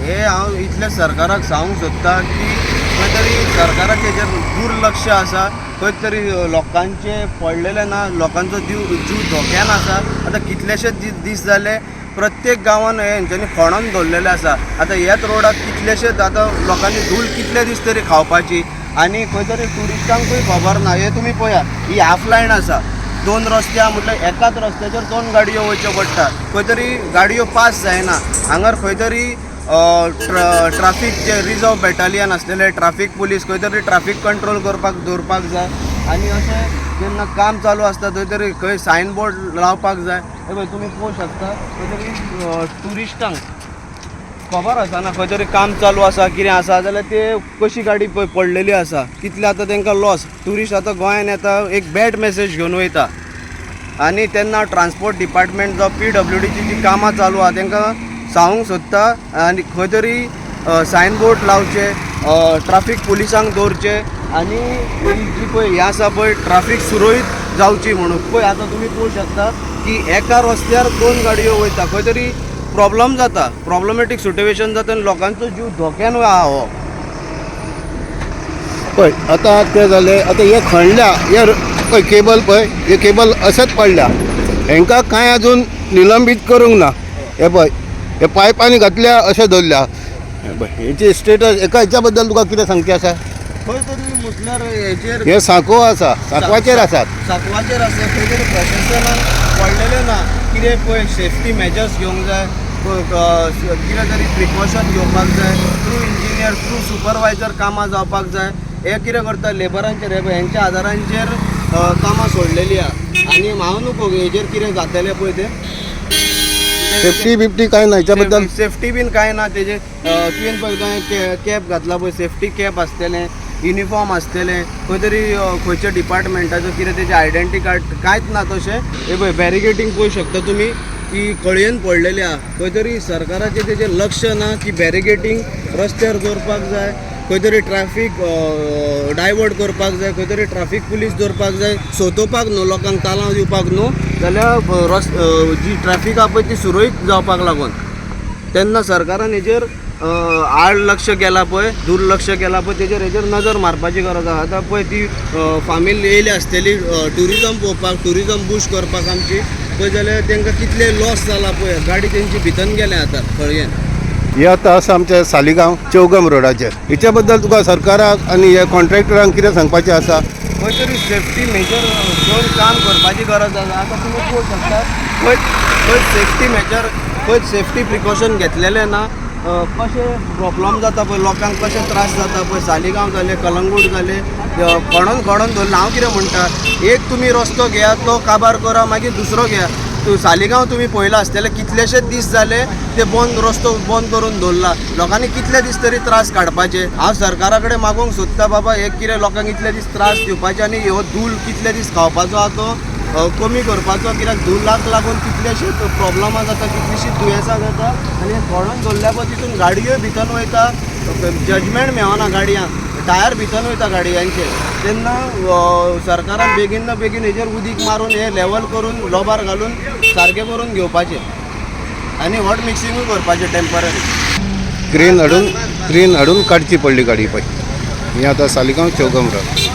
हे हांव इतले सरकाराक सांगूंक सोदता की खंय तरी सरकाराक हेजेर दुर्लक्ष आसा, खंय तरी लोकांचे पडलेले ना, लोकांचो जीव धोक्यान आसा. आतां कितलेशेच दीस जाले प्रत्येक गांवांत हेंच्यांनी खणून दवरलेले आसा. आतां ह्याच रोडाक कितलेशेच आतां लोकांनी धूल कितले दीस तरी खावपाची आनी खंय तरी ट्युरिस्टांकूय खबर ना. हे तुमी पळया, ही हाफ लायन आसा, 2 रस्ते आहा म्हटल्यार एकाच रस्त्याचेर 2 गाडयो वयच्यो पडटा. खंय तरी गाडयो पास जायना. हांगार खंय तरी ट्राफीक जे रिजर्व बॅटालियन आसलेले ट्राफीक पुलीस खंय तरी ट्राफीक कंट्रोल दवरपाक जाय. आनी अशें जेन्ना काम चालू आसता थंय तरी खंय सायन बोर्ड लावपाक जाय. हे पळय तुमी पळोवंक शकता, खंय तरी ट्युरिस्टांक खबर आसना खंय तरी काम चालू आसा कितें आसा जाल्यार ते कशी गाडी पडलेली आसा, कितले आतां तांकां लॉस. ट्युरिस्ट आतां गोंयान येता, एक बॅड मॅसेज घेवन वयता. आनी तेन्ना ट्रान्सपोर्ट डिपार्टमेंट जावं PWDची जी कामां चालू आहा तांकां सांगूंक सोदता आनी खंय तरी सायन बोर्ड लावचे, ट्राफीक पुलिसांक दवरचे आनी जी पळय हें आसा पळय ट्राफीक सुरळीत जावची म्हणून. पळय आतां तुमी पळोवंक शकता की एका रस्त्यार 2 गाडयो वयता, खंय तरी प्रॉब्लम जाता, प्रॉब्लमॅटीक सिट्युएशन जाता आनी लोकांचो जीव धोक्यान आहा हो. पळय आतां तें जालें, आतां हे खणल्या, हे पळय केबल, पळय हे केबल अशेंच पडल्या, हांकां कांय अजून निलंबीत करूंक ना. हे पळय हे पायपांनी घातल्या अशें दवरल्या. हेचे स्टेटस हेच्या बद्दल तुका कितें सांगचें आसा? खंय तरी म्हटल्यार हेचेर हे सांको आसा, सांकवाचेर आसात. सांकवाचेर आसा, खंय तरी प्रशासनान पडलेले ना. कितें पळय सेफ्टी मेजर्स घेवंक जाय, कितें तरी प्रिकॉशन घेवपाक जाय. थ्रू इंजिनियर, थ्रू सुपरवायझर कामां जावपाक जाय. हे कितें करता लेबरांचेर, हे पळय हेंच्या आदारांचेर कामां सोडलेलीं आहा. आनी हांव न्हू हेजेर कितें जातलें पळय तें सेफ्टी बिफ्टी कांय ना हेच्या बद्दल? सेफ्टी बीन कांय ना. तेजे तुवें पळय कॅप घातला पळय, सेफ्टी कॅप आसतलें, युनिफॉर्म आसतलें, खंय तरी खंयच्या डिपार्टमेंटाचो कितें तेजें आयडेंटिटी कार्ड कांयच ना तशें. हे पळय बॅरिगेटींग पळोवंक शकता तुमी की कळयेन पडलेली आहा. खंय तरी सरकाराचें तेजेर लक्ष ना की बॅरिगेटींग रस्त्यार दवरपाक जाय, खंय तरी ट्रॅफीक डायवर्ट करपाक जाय, खंय तरी ट्रॅफीक पुलीस दवरपाक जाय. सोंतोवपाक न्हू, लोकांक तालांव दिवपाक न्हू, जाल्यार जी ट्रॅफीक आहा पळय ती सुरळीत जावपाक लागून. तेन्ना सरकारान हेजेर आड लक्ष केलां पळय, दुर्लक्ष केलां पळय, हेजेर नजर मारपाची गरज आहा. आतां पळय ती फामील येयली आसतली ट्युरिजम पळोवपाक, ट्युरिजम बूस्ट करपाक आमची, पळय जाल्यार तांकां कितले लॉस जाला पळय. गाडी तेंची भितन गेल्या आतां खळयेन. हे आतां आसा आमच्या सालिगांव चौगम रोडाचेर. हेच्या बद्दल तुका सरकाराक आनी हे कॉन्ट्रॅक्टरांक कितें सांगपाचें आसा? खंय तरी सेफ्टी मेजर घेवन काम करपाची गरज आसा. आतां तुमी पळोवंक शकता खंय सेफ्टी मेजर, खंय सेफ्टी प्रिकॉशन घेतलेले ना. कशें प्रॉब्लम जाता पळय, लोकांक कशें त्रास जाता पळय. सालिगांव जाले, कलंगूट जाले, खणून दवरला. हांव कितें म्हणटा, एक तुमी रस्तो घेया, तो काबार करा, मागीर दुसरो घेया. सालिगांव तुमी पळयला आसतलें, कितलेशेच दीस जाले ते रस्तो बंद करून दवरला. लोकांनी कितले दीस तरी त्रास काडपाचे. हांव सरकारा कडेन मागूंक सोदता बाबा, एक कितें लोकांक इतले दीस त्रास दिवपाचे आनी ह्यो धूल कितले दीस खावपाचो आहा तो कमी करपाचो. कित्याक धुलाक लागून कितलेशेच प्रॉब्लमां जाता, कितलीशीं दुयेंसां जाता आनी हे खणून दवरल्या पळय तितून गाडयो भितन वयता, जजमेंट मेळना गाडयांक, टायर भितन वयता गाडयांचे. तेन्ना सरकारान बेगीन ना बेगीन हेजेर उदीक मारून हे लेवल करून लोबार घालून सारकें करून घेवपाचें आनी हॉट मिक्सिंगूय करपाचें टेम्पररी. क्रेन हाडून काडची पडली गाडी पळय. ही आतां सालिगांव चौगम रोड.